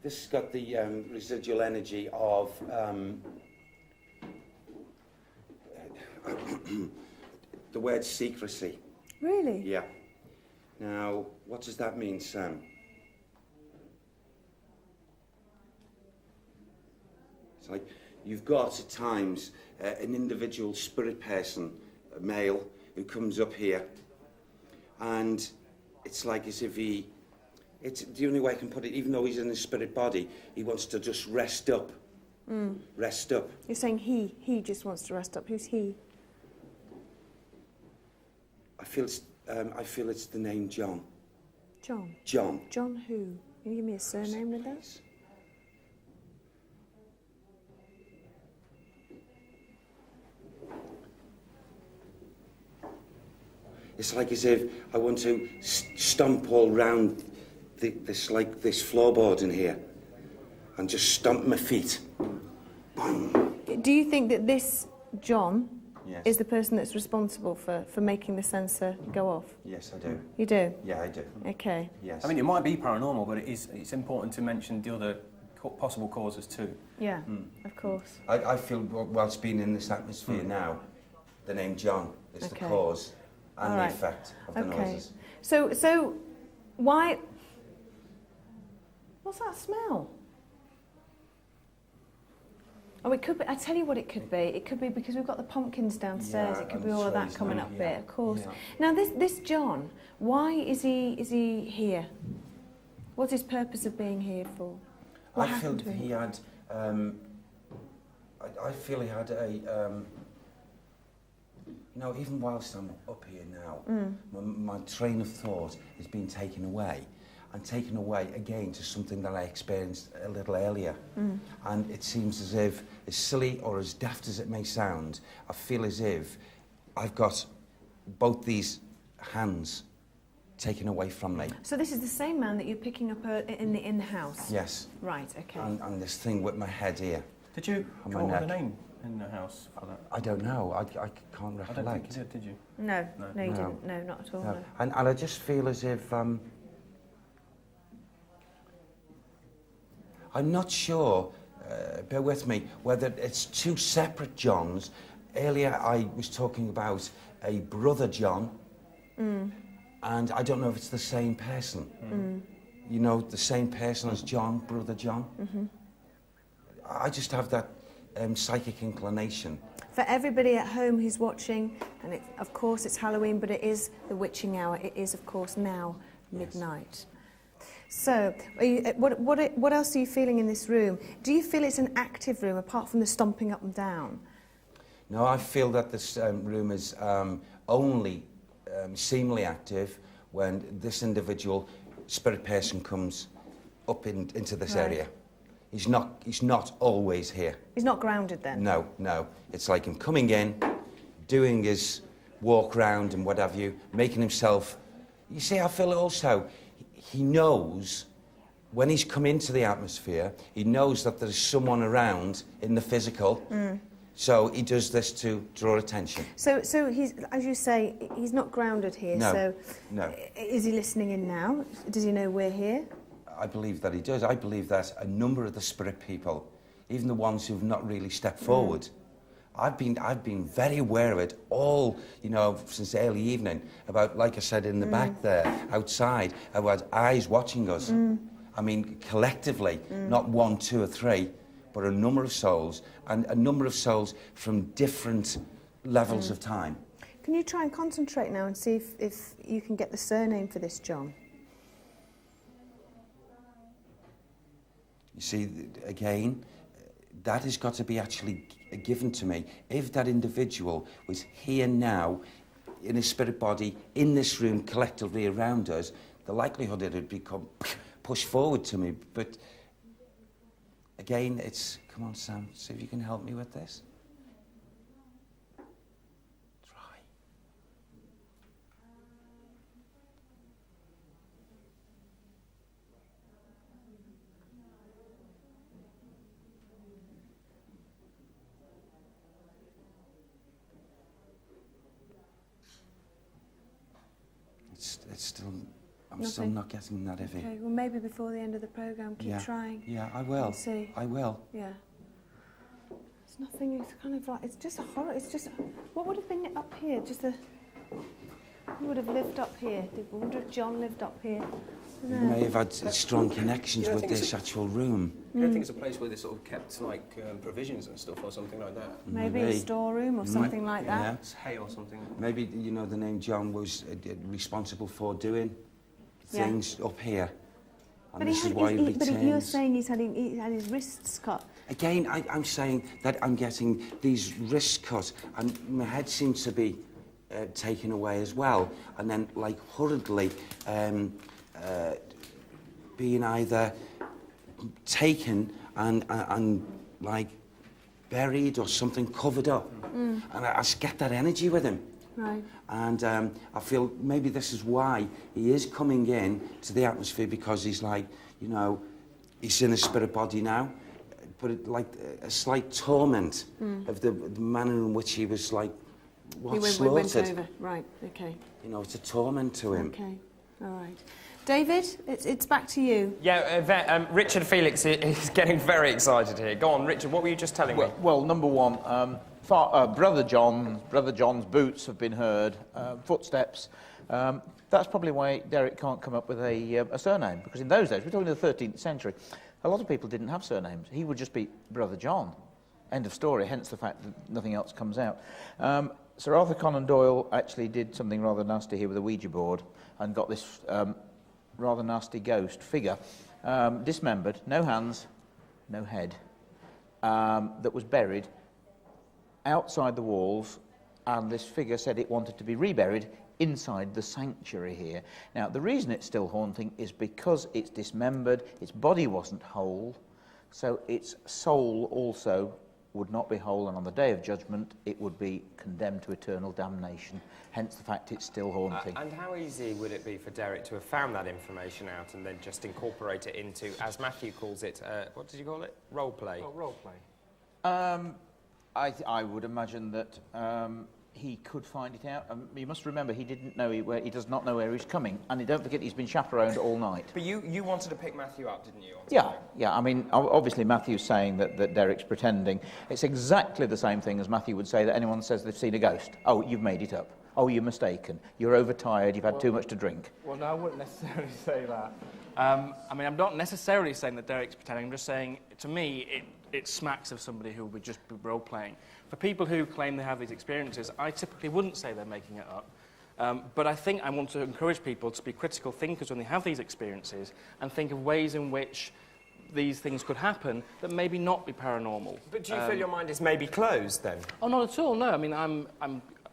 This has got the residual energy of the word secrecy. Really? Yeah. Now, what does that mean, Sam? It's like you've got at times an individual spirit person, a male, who comes up here, and it's like as if it's the only way I can put it, even though he's in his spirit body, he wants to just rest up. Rest up. You're saying he just wants to rest up. Who's he? I feel it's the name John. John? John. John who? Can you give me a surname with that? It's like as if I want to stomp all round this floorboard in here and just stomp my feet. Bang. Do you think that this John Yes. is the person that's responsible for making the sensor go off? Yes, I do. You do? Yeah, I do. Okay. Yes. I mean, it might be paranormal, but it's important to mention the other possible causes too. Yeah, of course. I feel, whilst being in this atmosphere now, the name John is the cause and the effect of the noises. So why... What's that smell? Oh, it could be... I tell you what it could be. It could be because we've got the pumpkins downstairs. Yeah, it could and be the all of that trees coming now, up yeah. bit, of course. Yeah. Now, this John, why is he here? What's his purpose of being here for? What I feel happened to him? he had... I feel he had a... you know, even whilst I'm up here now, my train of thought is being taken away. And taken away again to something that I experienced a little earlier. And it seems as if, as silly or as daft as it may sound, I feel as if I've got both these hands taken away from me. So this is the same man that you're picking up in the house? Yes. Right, okay. And this thing with my head here. Did you On come my up with a neck. name in the house for that? I don't know. I can't I recollect. don't think you did you? No, you No. didn't. No, not at all. No. No. And I just feel as if... I'm not sure, bear with me, whether it's two separate Johns. Earlier I was talking about a brother John, and I don't know if it's the same person. You know, the same person as John, brother John. I just have that psychic inclination. For everybody at home who's watching, and of course it's Halloween, but it is the witching hour. It is, of course, now midnight. So, what else are you feeling in this room? Do you feel it's an active room, apart from the stomping up and down? No, I feel that this room is only seemingly active when this individual spirit person comes up into this area. He's not always here. He's not grounded then? No. It's like him coming in, doing his walk round and what have you, making himself... You see, I feel also... He knows, when he's come into the atmosphere, he knows that there's someone around in the physical, so he does this to draw attention. So he's, as you say, he's not grounded here, No. Is he listening in now? Does he know we're here? I believe that he does. I believe that a number of the spirit people, even the ones who've not really stepped forward, I've been very aware of it all, you know, since early evening, about, like I said, in the back there, outside, about eyes watching us. I mean, collectively, not one, two or three, but a number of souls, and a number of souls from different levels of time. Can you try and concentrate now and see if you can get the surname for this John? You see, again, that has got to be actually given to me. If that individual was here now, in his spirit body, in this room, collectively around us, the likelihood it would become pushed forward to me. But again, it's... Come on, Sam, see if you can help me with this. Try. It's still I'm still not getting that, Ivy. Okay, well, maybe before the end of the programme, keep trying. Yeah, I will. And see. I will. Yeah. It's nothing, it's kind of like, it's just a horror, it's just, what would have been up here? Just a, who would have lived up here? I wonder if John lived up here. He may have had strong connections with this actual room. I don't think it's a place where they sort of kept, like, provisions and stuff or something like that. Maybe a storeroom or something like that. Yeah. It's hay or something. Maybe, you know, the name John was responsible for doing things up here. And But, this is why he but retains. you're saying he had his wrists cut. Again, I'm saying that I'm getting these wrists cut and my head seems to be taken away as well. And then, like, hurriedly being either taken and like, buried or something covered up. And I just get that energy with him. Right. And I feel maybe this is why he is coming in to the atmosphere, because he's like, you know, he's in a spirit body now, but like a slight torment of the manner in which he was like, He went over. Right, okay. You know, it's a torment to him. Okay, all right. David, it's back to you. Yeah, Richard Felix is getting very excited here. Go on, Richard, what were you just telling me? Well, number one, Brother John's boots have been heard, footsteps. That's probably why Derek can't come up with a surname, because in those days, we're talking the 13th century, a lot of people didn't have surnames. He would just be Brother John. End of story, hence the fact that nothing else comes out. Sir Arthur Conan Doyle actually did something rather nasty here with a Ouija board and got this rather nasty ghost figure, dismembered, no hands, no head, that was buried outside the walls, and this figure said it wanted to be reburied inside the sanctuary here. Now, the reason it's still haunting is because it's dismembered, its body wasn't whole, so its soul also would not be whole, and on the day of judgment it would be condemned to eternal damnation, hence the fact it's still haunting. And how easy would it be for Derek to have found that information out and then just incorporate it into, as Matthew calls it, what did you call it? Role play? Oh, role play. I would imagine that he could find it out. You must remember, he does not know where he's coming, and don't forget he's been chaperoned all night. But you wanted to pick Matthew up, didn't you? Yeah. I mean, obviously Matthew's saying that Derek's pretending. It's exactly the same thing as Matthew would say that anyone says they've seen a ghost. Oh, you've made it up. Oh, you're mistaken. You're overtired. You've had too much to drink. Well, no, I wouldn't necessarily say that. I mean, I'm not necessarily saying that Derek's pretending. I'm just saying, to me, it smacks of somebody who would just be role-playing. For people who claim they have these experiences, I typically wouldn't say they're making it up. But I think I want to encourage people to be critical thinkers when they have these experiences and think of ways in which these things could happen that maybe not be paranormal. But do you feel your mind is maybe closed then? Oh, not at all, no. I mean, I'm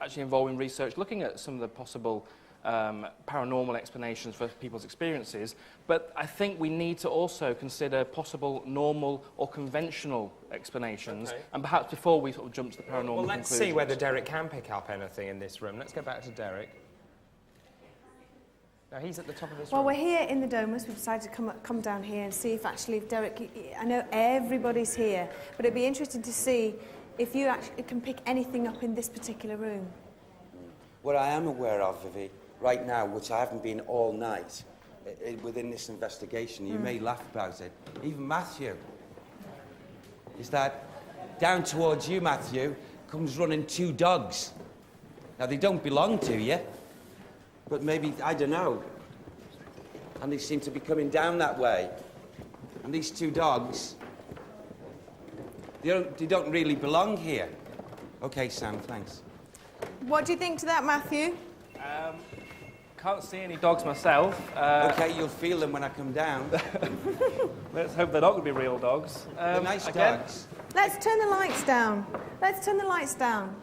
actually involved in research looking at some of the possible paranormal explanations for people's experiences, but I think we need to also consider possible normal or conventional explanations, and perhaps before we sort of jump to the paranormal Well, let's conclusions. see whether Derek can pick up anything in this room. Let's go back to Derek. Now, he's at the top of this Well, room. we're here in the Domus. We've decided to come down here and see if actually, if Derek, I know everybody's here, but it'd be interesting to see if you actually can pick anything up in this particular room. What I am aware of, Vivi, right now, which I haven't been all night, within this investigation, you may laugh about it, even Matthew, is that down towards you, Matthew, comes running two dogs. Now, they don't belong to you, but maybe, I don't know, and they seem to be coming down that way. And these two dogs, they don't really belong here. Okay, Sam, thanks. What do you think to that, Matthew? Can't see any dogs myself. Okay, you'll feel them when I come down. Let's hope they're not going to be real dogs. They're nice again, dogs. Let's turn the lights down. Let's turn the lights down.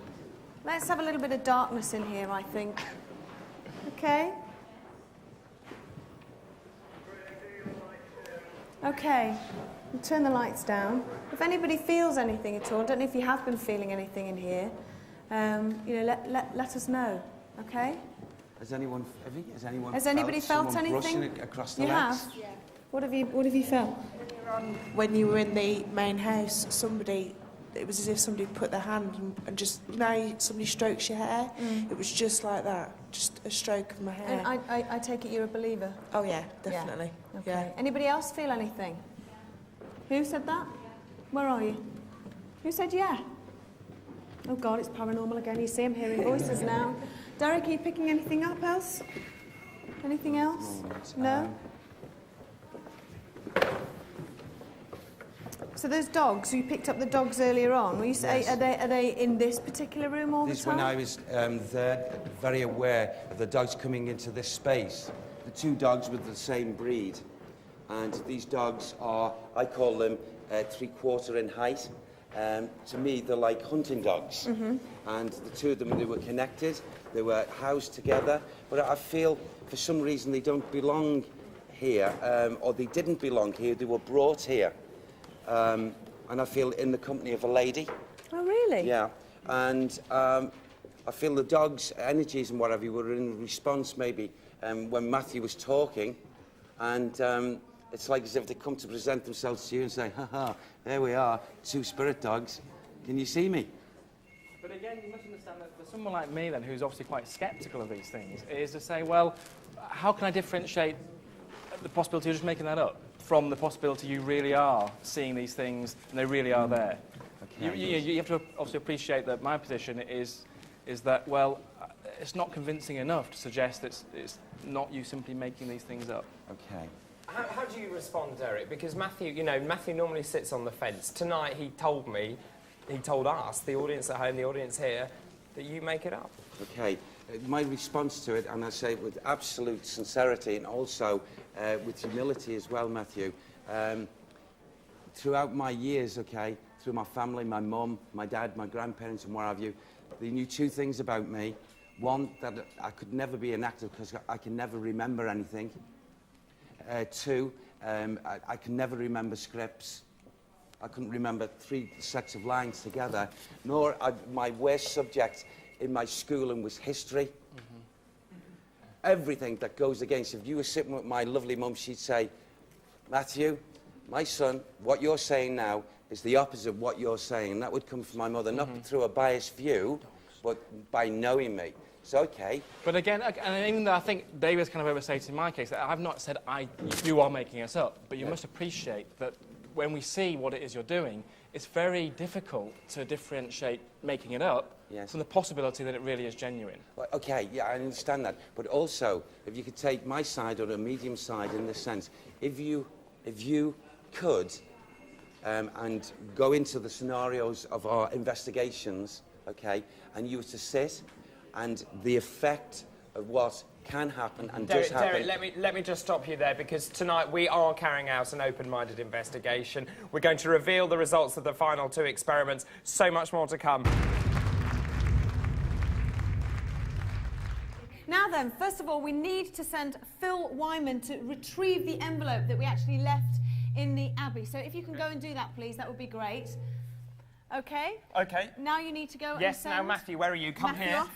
Let's have a little bit of darkness in here, I think. Okay? Okay. We'll turn the lights down. If anybody feels anything at all, I don't know if you have been feeling anything in here, let us know, okay? Has anyone anybody felt someone anything? brushing across the You legs? have? Yeah. What have you felt? When you were in the main house, somebody it was as if somebody put their hand and just, you know, somebody strokes your hair. It was just like that, just a stroke of my hair. And I take it you're a believer? Oh yeah, definitely. Yeah. Okay. Yeah. Anybody else feel anything? Who said that? Where are you? Who said yeah? Oh God, it's paranormal again. You see, I'm hearing voices now. Derek, are you picking anything up else? Anything else? No? So those dogs, you picked up the dogs earlier on. Will you say, Yes. are they in this particular room all the This time? when I was there, very aware of the dogs coming into this space. The two dogs were the same breed. And these dogs are, I call them 3/4 in height. To me, they're like hunting dogs. And the two of them, they were connected, they were housed together. But I feel, for some reason, they don't belong here, or they didn't belong here, they were brought here. And I feel in the company of a lady. Oh, really? Yeah. And I feel the dogs' energies and whatever were in response, maybe, when Matthew was talking. And it's like as if they come to present themselves to you and say, ha, there we are, two spirit dogs. Can you see me? But again, you must understand that for someone like me then, who's obviously quite sceptical of these things, is to say, well, how can I differentiate the possibility of just making that up from the possibility you really are seeing these things and they really are there? Okay. You have to obviously appreciate that my position is that, well, it's not convincing enough to suggest that it's not you simply making these things up. Okay. How do you respond, Derek? Because Matthew, you know, Matthew normally sits on the fence. Tonight he told us, the audience at home, the audience here, that you make it up. Okay. My response to it, and I say it with absolute sincerity and also with humility as well, Matthew, throughout my years, okay, through my family, my mum, my dad, my grandparents and what have you, they knew two things about me. One, that I could never be an actor because I can never remember anything. Two, I can never remember scripts. I couldn't remember 3 sets of lines together. Nor my worst subject in my schooling was history. Everything that goes against. If you were sitting with my lovely mum, she'd say, Matthew, my son, what you're saying now is the opposite of what you're saying. And that would come from my mother, not through a biased view, but by knowing me. It's okay. But again, and even though I think David's kind of overstated in my case, that I've not said you are making us up, but you must appreciate that when we see what it is you're doing, it's very difficult to differentiate making it up from the possibility that it really is genuine. Well, okay, yeah, I understand that. But also, if you could take my side or a medium side in this sense, if you could and go into the scenarios of our investigations, okay, and you were to sit and the effect of what can happen and does happen. Derek, let me just stop you there, because tonight we are carrying out an open-minded investigation. We're going to reveal the results of the final 2 experiments. So much more to come. Now then, first of all, we need to send Phil Wyman to retrieve the envelope that we actually left in the Abbey. So if you can go and do that, please, that would be great. Okay? Okay. Now you need to go Yes, and send... now, Matthew, where are you? Come Matthew here. off.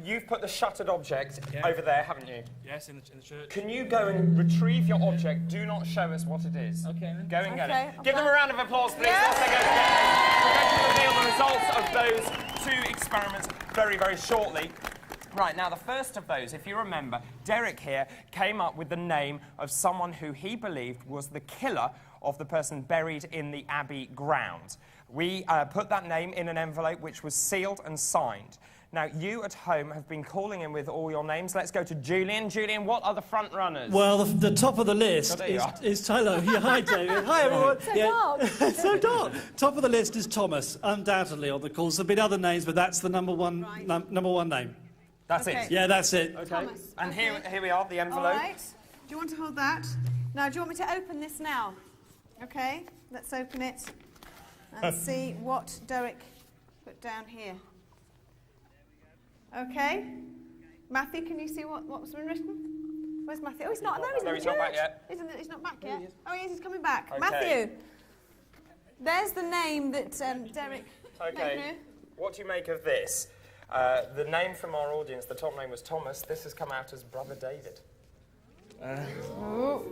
You've put the shuttered object over there, haven't you? Yes, in the church. Can you go and retrieve your object? Do not show us what it is. Okay, then. Go and get Okay, it. Give them a round of applause, please. Yeah. Whilst they go to get it. We're going to reveal the results of those 2 experiments very, very shortly. Right, now the first of those, if you remember, Derek here came up with the name of someone who he believed was the killer of the person buried in the Abbey grounds. We put that name in an envelope which was sealed and signed. Now, you at home have been calling in with all your names. Let's go to Julian. Julian, what are the front runners? Well, the top of the list there you are. is Tyler. Yeah, hi, David. Hi, everyone. So dark. It's so dark. Top of the list is Thomas, undoubtedly on the calls. There have been other names, but that's the number one name. That's Okay. it. Yeah, that's it. Okay. Thomas, And okay. here we are, the All envelope. right. Do you want to hold that? Now, do you want me to open this now? Okay, let's open it and see what Derek put down here. Okay. Matthew, can you see what's been written? Where's Matthew? Oh, he's not. No, he's in the he's not back church. yet. He's not back yet. Oh, yes, he's coming back. Okay. Matthew, there's the name that Derek Okay. made. What do you make of this? The name from our audience, the top name was Thomas. This has come out as Brother David. Well...